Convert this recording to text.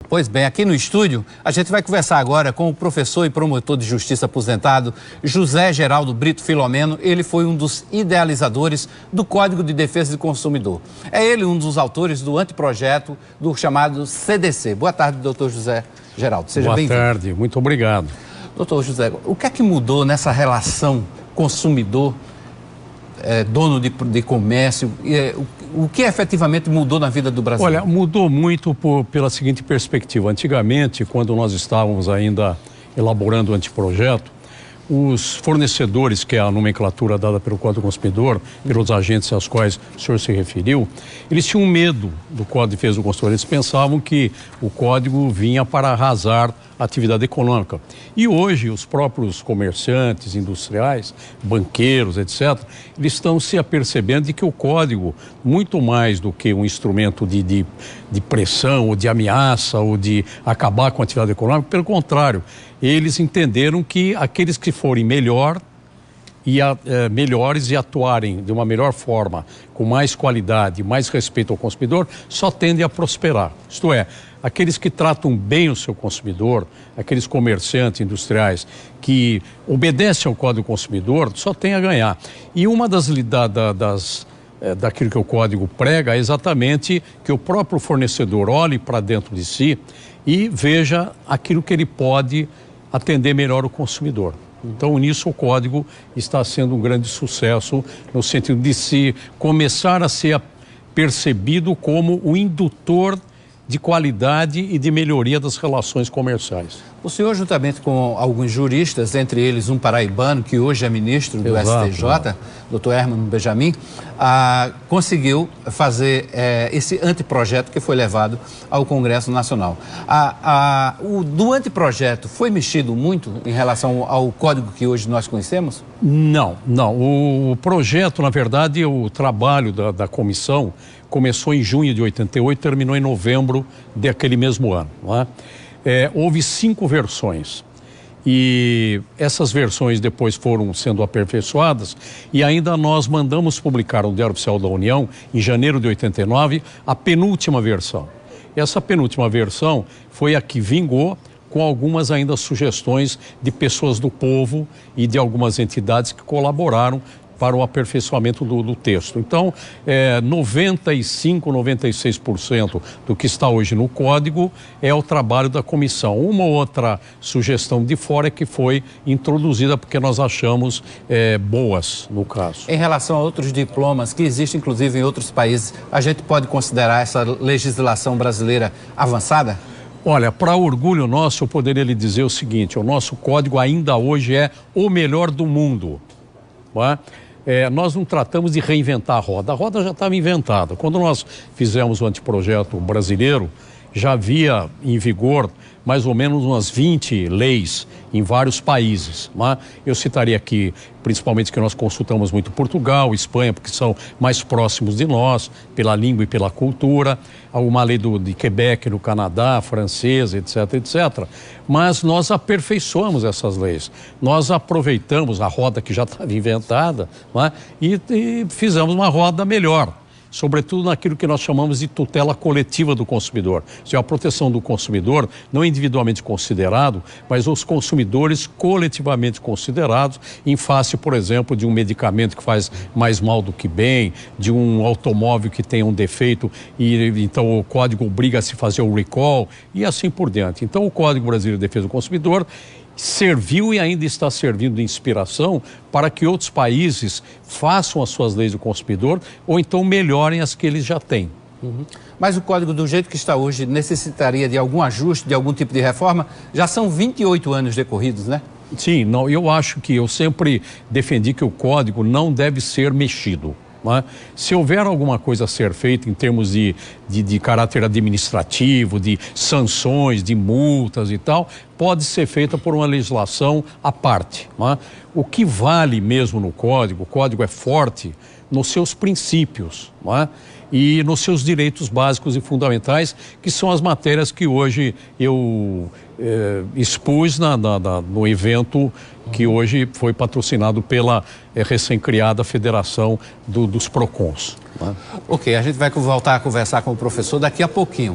Pois bem, aqui no estúdio, a gente vai conversar agora com o professor e promotor de justiça aposentado, José Geraldo Brito Filomeno. Ele foi um dos idealizadores do Código de Defesa do Consumidor. É ele um dos autores do anteprojeto do chamado CDC. Boa tarde, doutor José Geraldo. Seja bem-vindo. Boa tarde, muito obrigado. Doutor José, o que é que mudou nessa relação consumidor, dono de comércio? O que efetivamente mudou na vida do Brasil? Olha, mudou muito pela seguinte perspectiva. Antigamente, quando nós estávamos ainda elaborando o anteprojeto, os fornecedores, que é a nomenclatura dada pelo Código do Consumidor, pelos agentes aos quais o senhor se referiu, eles tinham medo do Código de Defesa do Consumidor. Eles pensavam que o Código vinha para arrasar a atividade econômica. E hoje, os próprios comerciantes, industriais, banqueiros, etc., eles estão se apercebendo de que o Código, muito mais do que um instrumento de pressão, ou de ameaça, ou de acabar com a atividade econômica, pelo contrário, eles entenderam que aqueles que forem melhores e atuarem de uma melhor forma, com mais qualidade, mais respeito ao consumidor, só tendem a prosperar. Isto é, aqueles que tratam bem o seu consumidor, aqueles comerciantes industriais que obedecem ao Código do Consumidor, só têm a ganhar. E uma daquilo que o Código prega é exatamente que o próprio fornecedor olhe para dentro de si e veja aquilo que ele pode atender melhor o consumidor. Então, nisso, o Código está sendo um grande sucesso, no sentido de se começar a ser percebido como o indutor de qualidade e de melhoria das relações comerciais. O senhor, juntamente com alguns juristas, entre eles um paraibano, que hoje é ministro do STJ, doutor Herman Benjamin, conseguiu fazer esse anteprojeto que foi levado ao Congresso Nacional. Do anteprojeto foi mexido muito em relação ao código que hoje nós conhecemos? Não. O projeto, na verdade, o trabalho da comissão começou em junho de 88 e terminou em novembro daquele mesmo ano, não é? Houve 5 versões e essas versões depois foram sendo aperfeiçoadas e ainda nós mandamos publicar no Diário Oficial da União, em janeiro de 89, a penúltima versão. Essa penúltima versão foi a que vingou, com algumas ainda sugestões de pessoas do povo e de algumas entidades que colaboraram para o aperfeiçoamento do texto. Então, 95, 96% do que está hoje no Código é o trabalho da comissão. Uma ou outra sugestão de fora é que foi introduzida porque nós achamos boas no caso. Em relação a outros diplomas que existem, inclusive, em outros países, a gente pode considerar essa legislação brasileira avançada? Olha, para orgulho nosso, eu poderia lhe dizer o seguinte: o nosso Código ainda hoje é o melhor do mundo. Não é? Nós não tratamos de reinventar a roda já estava inventada. Quando nós fizemos o anteprojeto brasileiro, já havia em vigor mais ou menos umas 20 leis em vários países. Né? Eu citaria aqui, principalmente, que nós consultamos muito Portugal, Espanha, porque são mais próximos de nós, pela língua e pela cultura, uma lei de Quebec, no Canadá, francesa, etc, etc. Mas nós aperfeiçoamos essas leis. Nós aproveitamos a roda que já estava inventada, né? e fizemos uma roda melhor, sobretudo naquilo que nós chamamos de tutela coletiva do consumidor. Isso é a proteção do consumidor, não individualmente considerado, mas os consumidores coletivamente considerados, em face, por exemplo, de um medicamento que faz mais mal do que bem, de um automóvel que tem um defeito e então o Código obriga a se fazer o recall e assim por diante. Então, o Código Brasileiro de Defesa do Consumidor serviu e ainda está servindo de inspiração para que outros países façam as suas leis do consumidor ou então melhorem as que eles já têm. Mas o Código, do jeito que está hoje, necessitaria de algum ajuste, de algum tipo de reforma? Já são 28 anos decorridos, né? Sim, não, eu acho que eu sempre defendi que o Código não deve ser mexido. Se houver alguma coisa a ser feita em termos de caráter administrativo, de sanções, de multas e tal, pode ser feita por uma legislação à parte. O que vale mesmo no Código, o Código é forte nos seus princípios e nos seus direitos básicos e fundamentais, que são as matérias que hoje eu expus no evento que hoje foi patrocinado pela recém-criada Federação dos PROCONs. Ok, a gente vai voltar a conversar com o professor daqui a pouquinho.